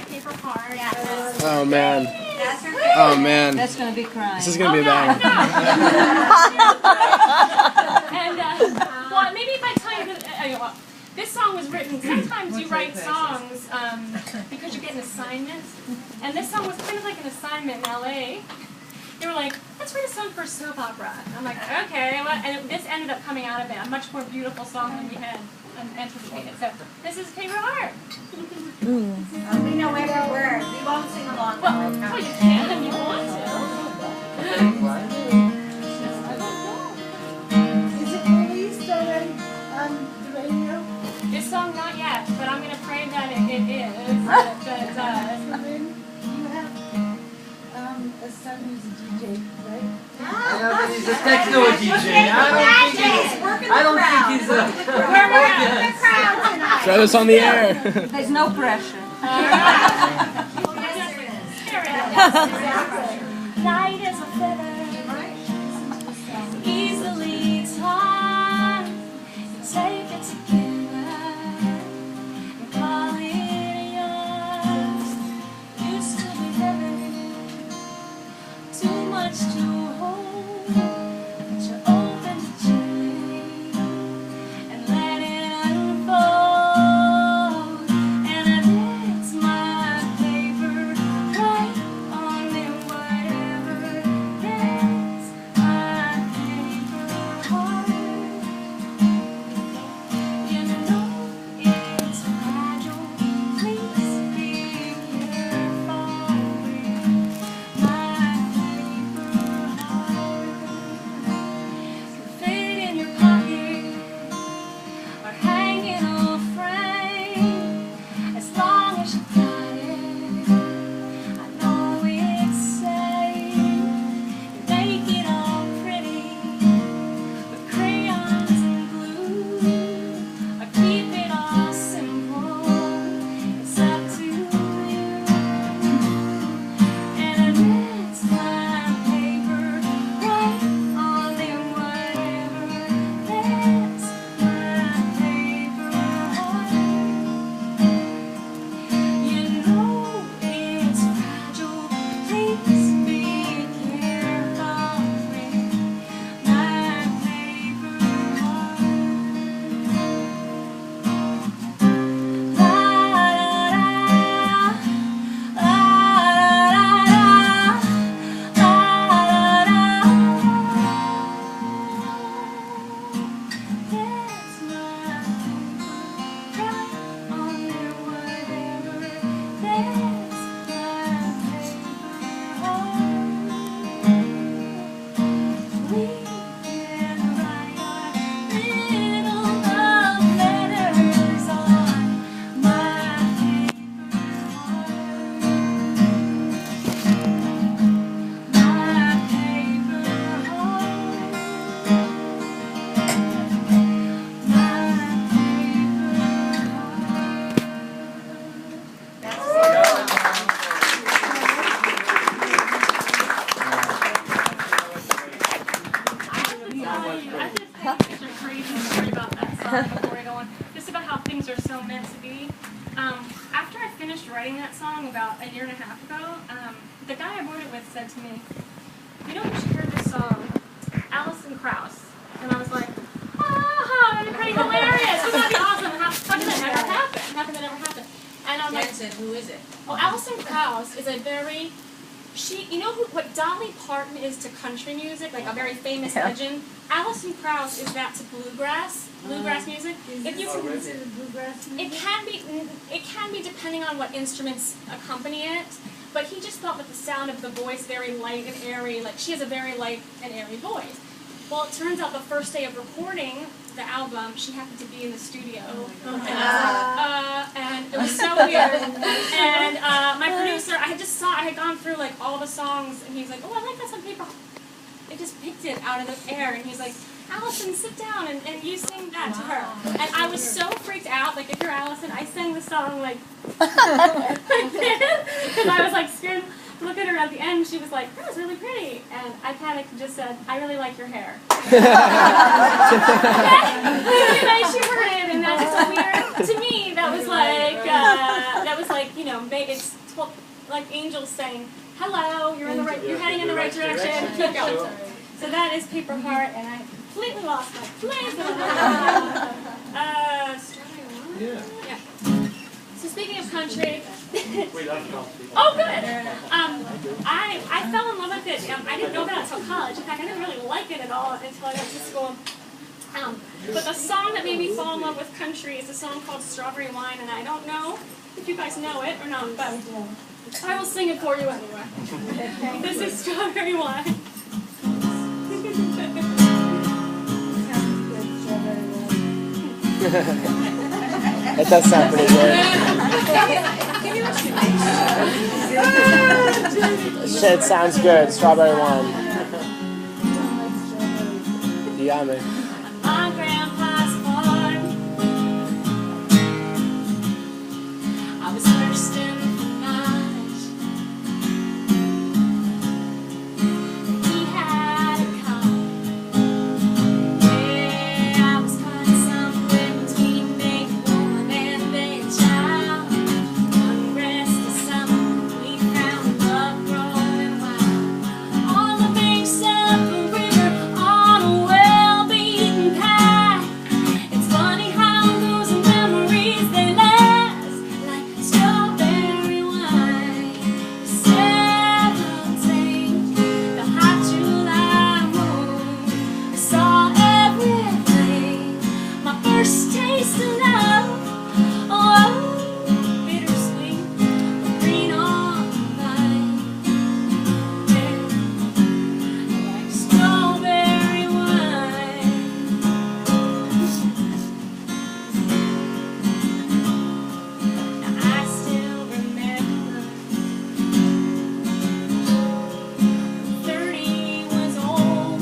Paper Heart. Oh man. That's her favorite. Oh man. That's gonna be crying. This is gonna be a bang. And well, maybe if I tell you that this song was written. Sometimes you write songs because you get an assignment, and this song was kind of like an assignment in LA. They were like, let's write a song for a soap opera. I'm like, okay. And this ended up coming out of it, a much more beautiful song than we had anticipated. So this is Paper Heart. We know every word. We won't sing along. Well, you can if you want to. Is it released already on the radio? This song, not yet, but I'm going to pray that it is. You have a son who's a DJ, right? Yeah, but he's a techno DJ. I don't think he's a... Throw this on the air. There's no pressure. Light as a feather, easily taught. Take it together and call it yours. Used to be heavy, too much to hold, but you open the chain and let it unfold. And it's my paper right on in whatever. It's my paper heart. You know it's fragile. Please be careful with my paper heart. Can fit in your pocket or hang in a frame. As long as you got it, I know it's safe. You make it all pretty with crayons and glue, or keep it all simple. It's up to you. And it's my paper right on in whatever. That's my paper heart. You know it's fragile. Please be careful with my paper heart. La la la, la la la, la la la. That's my paper right on in whatever. That's my paper heart. We can write our little love letters on my paper heart. My paper heart. My I just think such a crazy story about that song before we go on. Just about how things are so meant to be. After I finished writing that song about a year and a half ago, the guy I wrote it with said to me, you know, you should hear this song, Alison Krauss. And I was like, oh, that'd be pretty hilarious. Wouldn't that be awesome? How could that never happen? How could that never happen? And I'm like, Who is it? oh, Alison Krauss is a very, you know what Dolly Parton is to country music, like a very famous legend? Alison Krauss is that to bluegrass music. If you Consider bluegrass music? it can be depending on what instruments accompany it, but he just thought that the sound of the voice very light and airy, like she has a very light and airy voice. Well, it turns out the first day of recording the album, she happened to be in the studio, and it was so weird. And my producer, I had gone through like all the songs, and he's like, oh, I like that on paper. It just picked it out of the air, and he's like, Allison, sit down and you sing that to her. And I was so freaked out, like if you're Allison, I sang the song like because I was like scared. Look at her at the end, she was like, that was really pretty. And I panicked and just said, I really like your hair. Anyway, she heard it, and that's just weird. To me, that was like, you know, it's like angels saying, "Hello, you're heading in the right direction. Keep going." So that is Paper Heart, and I completely lost my place. Yeah. Yeah. So speaking of country, oh good. I fell in love with it. I didn't know that until college. In fact, I didn't really like it at all until I went to school. But the song that made me fall in love with country is a song called Strawberry Wine, and I don't know if you guys know it or not, but I will sing it for you anyway. This is Strawberry Wine. It does sound pretty good. Shit sounds good. Strawberry wine. Yummy. On Grandpa's farm, I was thirsting for knowledge. He had a car. Yeah, I was caught somewhere between baby woman and baby child. One rest of summer, we found love growing wild on the banks of a river, on a well-beaten path. It's funny how those memories, they last like strawberry wine. 17, the hot July moon, I saw everything. My first taste of love, oh, bittersweet, green on the vine. Yeah, like strawberry wine. Now I still remember 30 was old.